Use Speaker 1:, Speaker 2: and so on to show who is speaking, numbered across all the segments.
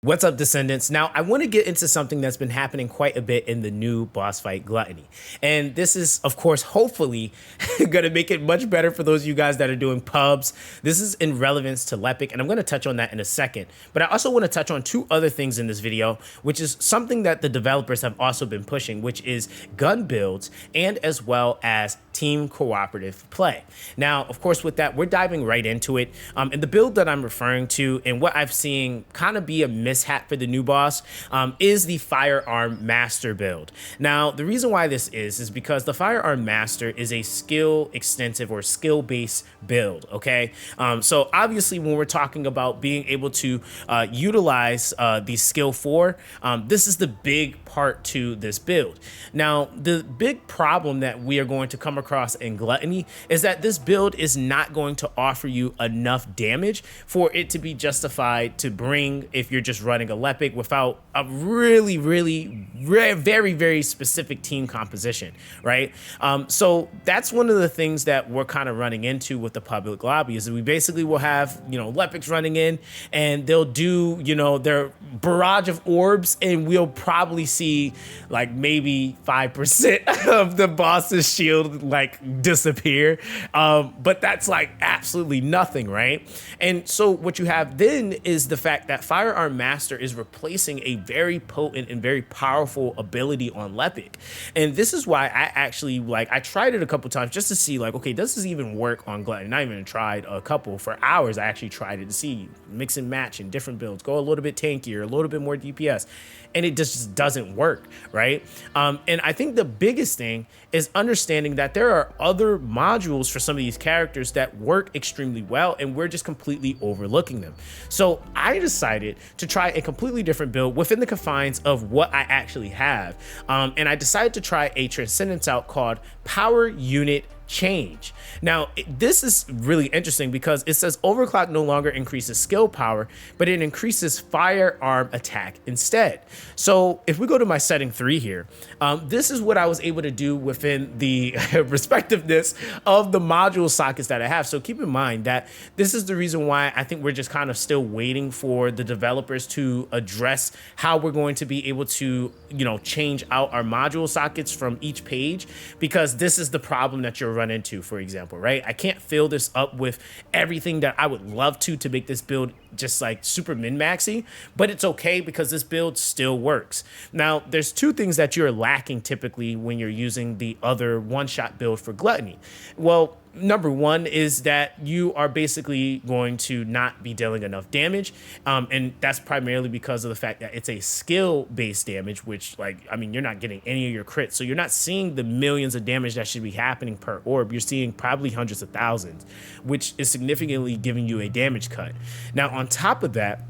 Speaker 1: What's up, Descendants? Now, I want to get into something that's been happening quite a bit in the new boss fight, Gluttony. And this is, of course, hopefully going to make it much better for those of you guys that are doing pubs. This is in relevance to Lepic, and I'm going to touch on that in a second. But I also want to touch on two other things in this video, which is something that the developers have also been pushing, which is gun builds and as well as team cooperative play. Now, of course, with that, we're diving right into it. And the build that I'm referring to and what I've seen kind of be a mishap for the new boss is the Firearm Master build. Now, the reason why this is because the Firearm Master is a skill extensive or skill based build. Okay, so obviously when we're talking about being able to utilize the skill 4, this is the big part to this build. Now, the big problem that we are going to come across in Gluttony is that this build is not going to offer you enough damage for it to be justified to bring if you're just running a Lepic without a really very specific team composition, right? So that's one of the things that we're kind of running into with the public lobby is that we basically will have, Lepics running in and they'll do, their barrage of orbs, and we'll probably see like maybe 5% of the boss's shield like disappear. But that's like absolutely nothing, right? And so what you have then is the fact that Firearm Master is replacing a very potent and very powerful ability on Lepic. And this is why I actually I tried it a couple times just to see okay, does this even work on Gluttony? And I even tried a couple for hours. I actually tried it to see mix and match in different builds, go a little bit tankier, a little bit more DPS, and it just doesn't work, right? And I think the biggest thing is understanding that there are other modules for some of these characters that work extremely well, and we're just completely overlooking them. So I decided to try a completely different build within the confines of what I actually have. And I decided to try a Transcendence out called Power Unit Change. Now, this is really interesting because it says overclock no longer increases skill power, but it increases firearm attack instead. So if we go to my setting 3 here, this is what I was able to do within the respectiveness of the module sockets that I have. So keep in mind that this is the reason why I think we're just kind of still waiting for the developers to address how we're going to be able to, change out our module sockets from each page, because this is the problem that you're run into, for example, right? I can't fill this up with everything that I would love to make this build just like super min-maxy, but it's okay because this build still works. Now, there's two things that you're lacking typically when you're using the other one-shot build for Gluttony. Well, number one is that you are basically going to not be dealing enough damage. And that's primarily because of the fact that it's a skill-based damage, which you're not getting any of your crits. So you're not seeing the millions of damage that should be happening per orb. You're seeing probably hundreds of thousands, which is significantly giving you a damage cut. Now, on top of that,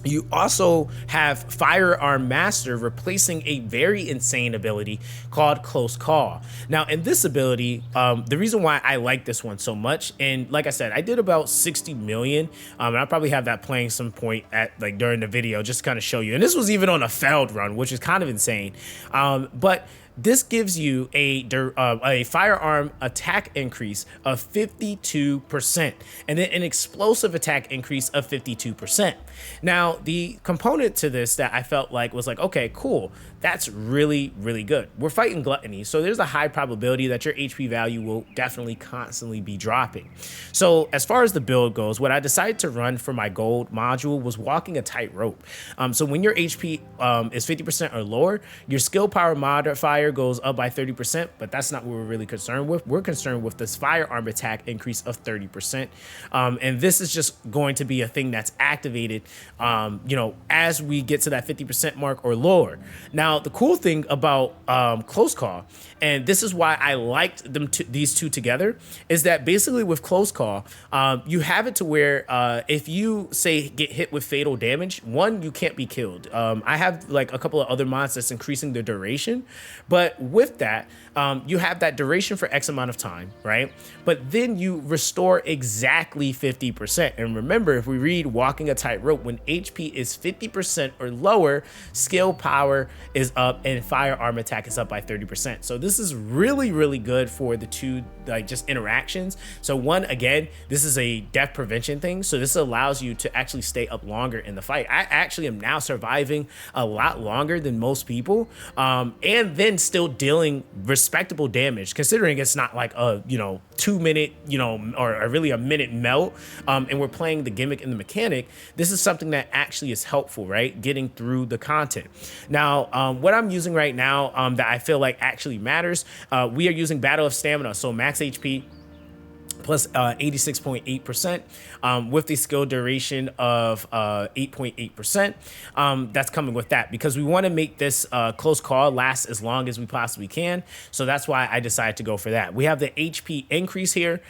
Speaker 1: you also have Firearm Master replacing a very insane ability called Close Call. Now, in this ability, the reason why I like this one so much, and like I said, I did about 60 million, and I'll probably have that playing some point at during the video just to kind of show you. And this was even on a failed run, which is kind of insane. But this gives you a firearm attack increase of 52% and then an explosive attack increase of 52%. Now, the component to this that I felt was okay, cool. That's really good. We're fighting Gluttony, so there's a high probability that your HP value will definitely constantly be dropping. So as far as the build goes, what I decided to run for my gold module was walking a tightrope. So when your HP is 50% or lower, your skill power modifier goes up by 30%, but that's not what we're really concerned with. We're concerned with this firearm attack increase of 30%. And this is just going to be a thing that's activated, as we get to that 50% mark or lower. Now, the cool thing about Close Call, and this is why I liked these two together, is that basically with Close Call, you have it to where if you say get hit with fatal damage, one, you can't be killed. I have a couple of other mods that's increasing the duration, But with that, you have that duration for X amount of time, right? But then you restore exactly 50%. And remember, if we read Walking a Tightrope, when HP is 50% or lower, skill power is up and firearm attack is up by 30%. So this is really, really good for the two, like, just interactions. So one, again, this is a death prevention thing. So this allows you to actually stay up longer in the fight. I actually am now surviving a lot longer than most people, and then still dealing respectable damage, considering it's not like a 2 minute or really a minute melt, and we're playing the gimmick and the mechanic. This is something that actually is helpful, right? Getting through the content. Now, what I'm using right now that I feel like actually matters, we are using Battle of Stamina, so max HP plus 86.8%, with the skill duration of 8.8%. That's coming with that because we want to make this close call last as long as we possibly can. So that's why I decided to go for that. We have the HP increase here.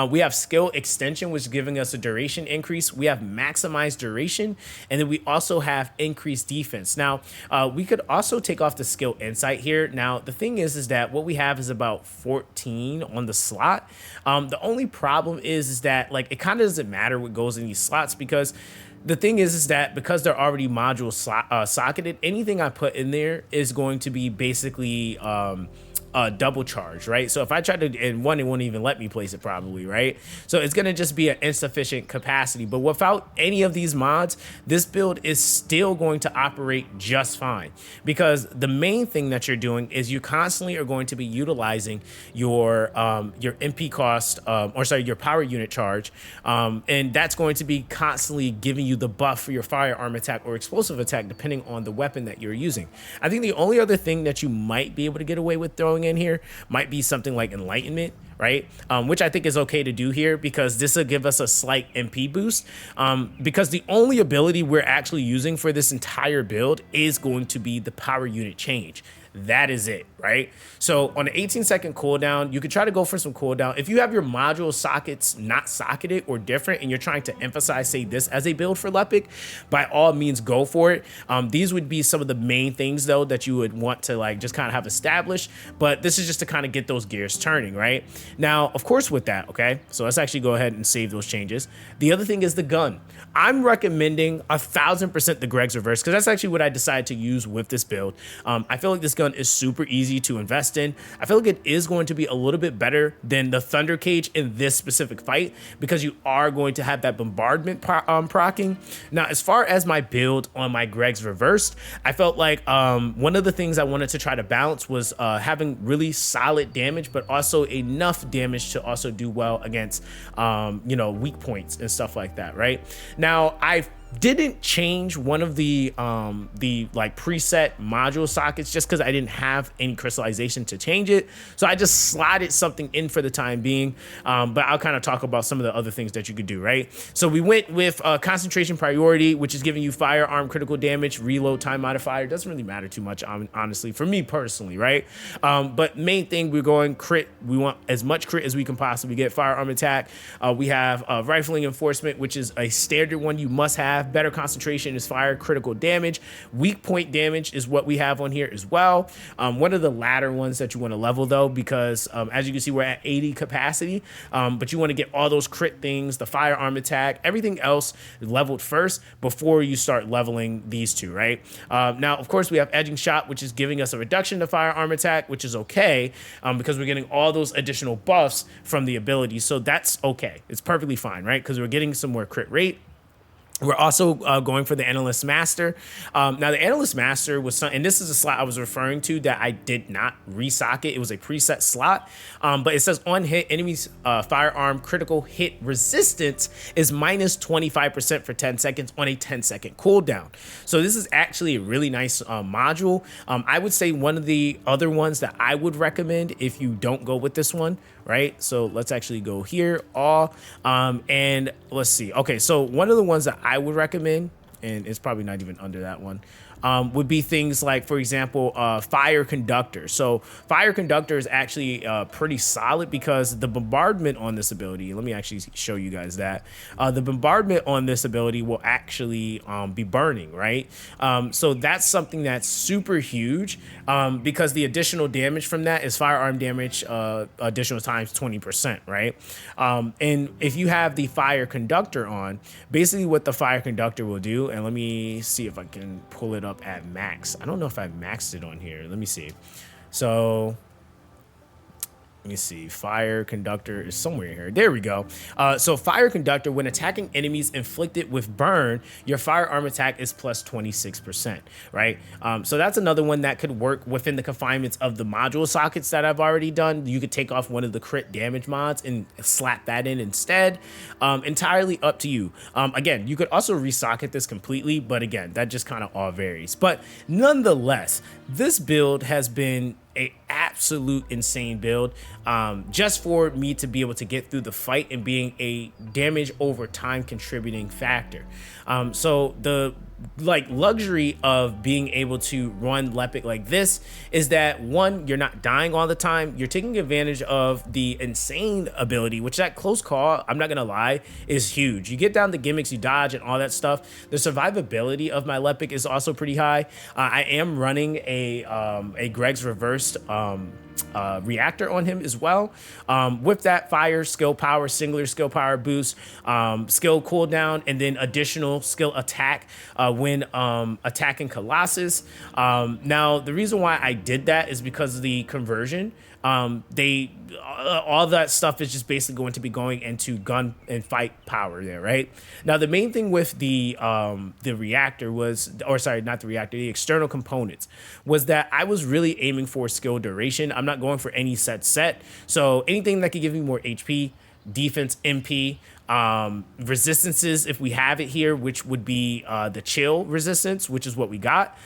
Speaker 1: We have skill extension, which is giving us a duration increase. We have maximized duration, and then we also have increased defense. Now, we could also take off the skill insight here. Now, the thing is that what we have is about 14 on the slot. The only problem is that, like, it kind of doesn't matter what goes in these slots, because the thing is that because they're already module socketed, anything I put in there is going to be basically double charge, right? So if I try to, and one, it won't even let me place it probably, right? So it's gonna just be an insufficient capacity. But without any of these mods, this build is still going to operate just fine, because the main thing that you're doing is you constantly are going to be utilizing your MP cost, your power unit charge, and that's going to be constantly giving you the buff for your firearm attack or explosive attack depending on the weapon that you're using. I think the only other thing that you might be able to get away with throwing in here might be something like Enlightenment, right? Which I think is okay to do here because this will give us a slight MP boost, because the only ability we're actually using for this entire build is going to be the power unit change. That is it, right? So on an 18-second cooldown, you could try to go for some cooldown. If you have your module sockets not socketed or different and you're trying to emphasize, say, this as a build for Lepic, by all means, go for it. These would be some of the main things, though, that you would want to, like, just kind of have established. But this is just to kind of get those gears turning, right? Now, of course, with that, okay? So let's actually go ahead and save those changes. The other thing is the gun. I'm recommending 1000% the Greg's Reverse, because that's actually what I decided to use with this build. I feel like this gun is super easy to invest in. I feel like it is going to be a little bit better than the Thunder Cage in this specific fight, because you are going to have that bombardment proccing. Now, as far as my build on my Greg's Reversed, I felt like one of the things I wanted to try to balance was having really solid damage, but also enough damage to also do well against weak points and stuff like that, right? Now, I didn't change one of the like preset module sockets just because I didn't have any crystallization to change it. So I just slotted something in for the time being. But I'll kind of talk about some of the other things that you could do, right? So we went with concentration priority, which is giving you firearm critical damage, reload time modifier. Doesn't really matter too much, honestly, for me personally, right? But main thing, we're going crit. We want as much crit as we can possibly get. Firearm attack. We have rifling enforcement, which is a standard one you must have. Better concentration is fire critical damage. Weak point damage is what we have on here as well. One of the latter ones that you want to level, though, because as you can see, we're at 80 capacity, but you want to get all those crit things, the firearm attack, everything else leveled first before you start leveling these two, right? Now, of course, we have edging shot, which is giving us a reduction to firearm attack, which is okay, because we're getting all those additional buffs from the ability. So that's okay. It's perfectly fine, right? Because we're getting some more crit rate. We're also going for the Analyst Master. Now, the Analyst Master was and this is a slot I was referring to that I did not resocket. It was a preset slot, but it says on hit, enemy's firearm critical hit resistance is minus 25% for 10 seconds on a 10-second cooldown. So this is actually a really nice module. I would say one of the other ones that I would recommend if you don't go with this one, right? So let's actually go here, and let's see. Okay, so one of the ones that I would recommend and it's probably not even under that one, would be things like, for example, Fire Conductor. So Fire Conductor is actually pretty solid because the bombardment on this ability, let me actually show you guys that. The bombardment on this ability will actually be burning, right? So that's something that's super huge because the additional damage from that is firearm damage additional times 20%, right? And if you have the Fire Conductor on, basically what the Fire Conductor will do, and let me see if I can pull it up at max. I don't know if I've maxed it on here. Let me see. So let me see. Fire Conductor is somewhere here. There we go. So Fire Conductor, when attacking enemies inflicted with burn, your firearm attack is plus 26%, right? So that's another one that could work within the confinements of the module sockets that I've already done. You could take off one of the crit damage mods and slap that in instead. Entirely up to you. Again, you could also resocket this completely, but again, that just kind of all varies. But nonetheless, this build has been a absolute insane build just for me to be able to get through the fight and being a damage over time contributing factor. So the luxury of being able to run Lepic like this is that, one, you're not dying all the time. You're taking advantage of the insane ability, which that close call, I'm not gonna lie, is huge. You get down the gimmicks, you dodge and all that stuff. The survivability of my Lepic is also pretty high. I am running a Greg's reversed reactor on him as well. With that fire skill power, singular skill power boost, skill cooldown, and then additional skill attack when attacking Colossus. Now, the reason why I did that is because of the conversion. All that stuff is just basically going to be going into gun and fight power there, right? Now, the main thing with the reactor was, or sorry, not the reactor, the external components, was that I was really aiming for skill duration. I'm not going for any set. So anything that could give me more HP, defense, MP, resistances, if we have it here, which would be the chill resistance, which is what we got.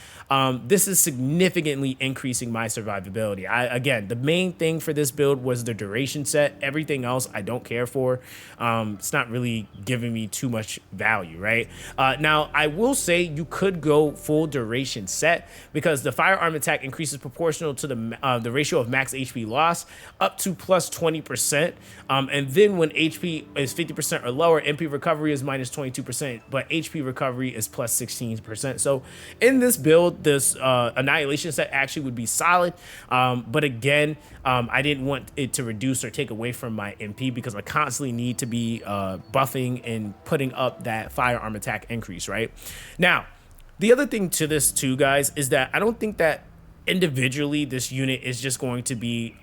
Speaker 1: This is significantly increasing my survivability. Again, the main thing for this build was the duration set. Everything else I don't care for. It's not really giving me too much value, right? Now, I will say you could go full duration set because the firearm attack increases proportional to the ratio of max HP loss up to plus 20%. And then when HP is 50% or lower, MP recovery is minus 22%, but HP recovery is plus 16%. So in this build, this annihilation set actually would be solid, but again, I didn't want it to reduce or take away from my MP because I constantly need to be buffing and putting up that firearm attack increase, right? Now, the other thing to this too, guys, is that I don't think that individually this unit is just going to be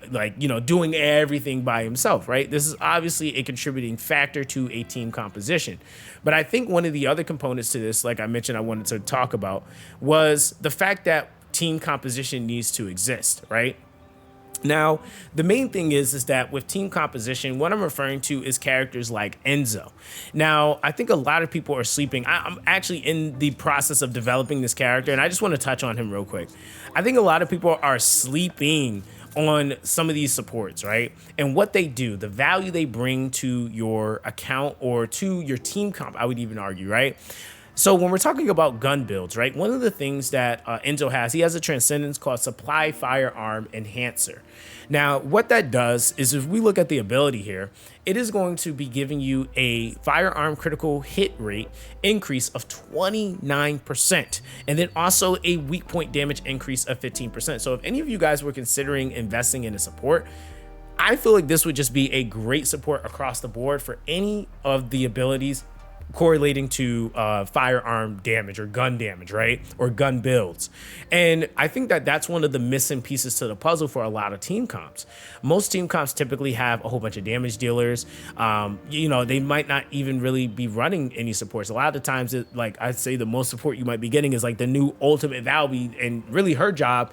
Speaker 1: doing everything by himself, right? This is obviously a contributing factor to a team composition, but I think one of the other components to this, like I mentioned I wanted to talk about, was the fact that team composition needs to exist, right? Now, the main thing is that with team composition, what I'm referring to is characters like Enzo. Now, I think a lot of people are sleeping. I'm actually in the process of developing this character, and I just want to touch on him real quick. I think a lot of people are sleeping on some of these supports, right? And what they do, the value they bring to your account or to your team comp, I would even argue, right? So when we're talking about gun builds, right, one of the things that Enzo has, he has a Transcendence called Supply Firearm Enhancer. Now, what that does is if we look at the ability here, it is going to be giving you a firearm critical hit rate increase of 29%, and then also a weak point damage increase of 15%. So if any of you guys were considering investing in a support, I feel like this would just be a great support across the board for any of the abilities correlating to firearm damage or gun damage, right? Or gun builds. And I think that that's one of the missing pieces to the puzzle for a lot of team comps. Most team comps typically have a whole bunch of damage dealers. They might not even really be running any supports. A lot of the times, I'd say the most support you might be getting is like the new Ultimate Valby, and really her job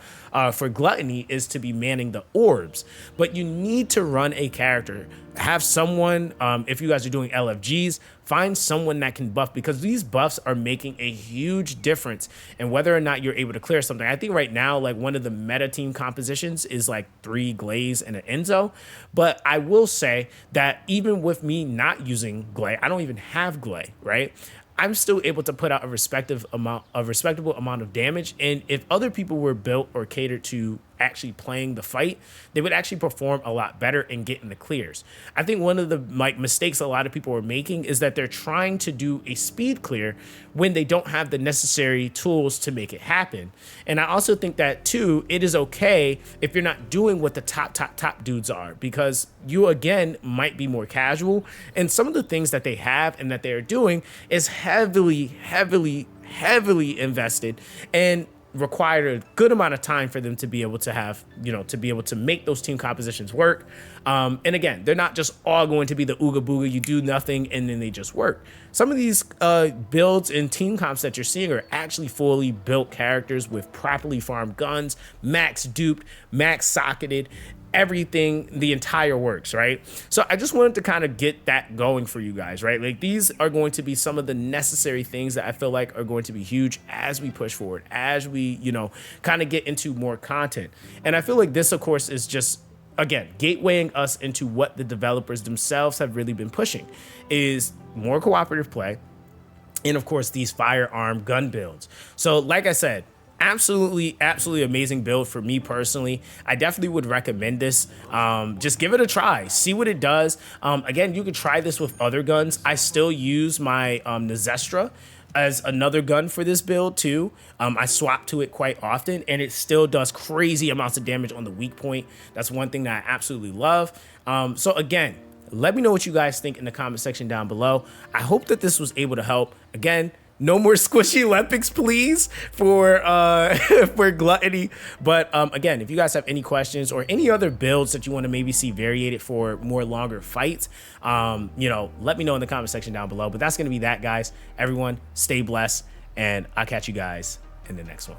Speaker 1: for Gluttony is to be manning the orbs. But you need to run a character. Have someone, if you guys are doing LFGs, find someone that can buff, because these buffs are making a huge difference in whether or not you're able to clear something. I think right now, like one of the meta team compositions is like 3 Glaze and an Enzo. But I will say that even with me not using Glay, I don't even have Glay, right? I'm still able to put out a respectable amount of damage. And if other people were built or catered to actually playing the fight, they would actually perform a lot better and get in the clears. I think one of the mistakes a lot of people are making is that they're trying to do a speed clear when they don't have the necessary tools to make it happen. And I also think that too, it is okay if you're not doing what the top dudes are, because you again might be more casual, and some of the things that they have and that they're doing is heavily invested and required a good amount of time for them to be able to have, to be able to make those team compositions work. And again, they're not just all going to be the ooga booga, you do nothing and then they just work. Some of these builds and team comps that you're seeing are actually fully built characters with properly farmed guns, max duped, max socketed, everything, the entire works, right? So I just wanted to kind of get that going for you guys, right? Like, these are going to be some of the necessary things that I feel like are going to be huge as we push forward, as we, kind of get into more content. And I feel like this, of course, is just, again, gatewaying us into what the developers themselves have really been pushing, is more cooperative play, and of course, these firearm gun builds. So like I said, absolutely amazing build for me personally. I definitely would recommend this. Just give it a try, see what it does. Again, you could try this with other guns. I still use my Nazestra as another gun for this build too. I swap to it quite often and it still does crazy amounts of damage on the weak point. That's one thing that I absolutely love. So again, let me know what you guys think in the comment section down below. I hope that this was able to help. Again, no more squishy Olympics, please, for for Gluttony. But again, if you guys have any questions or any other builds that you want to maybe see variated for more longer fights, let me know in the comment section down below. But that's going to be that, guys. Everyone, stay blessed, and I'll catch you guys in the next one.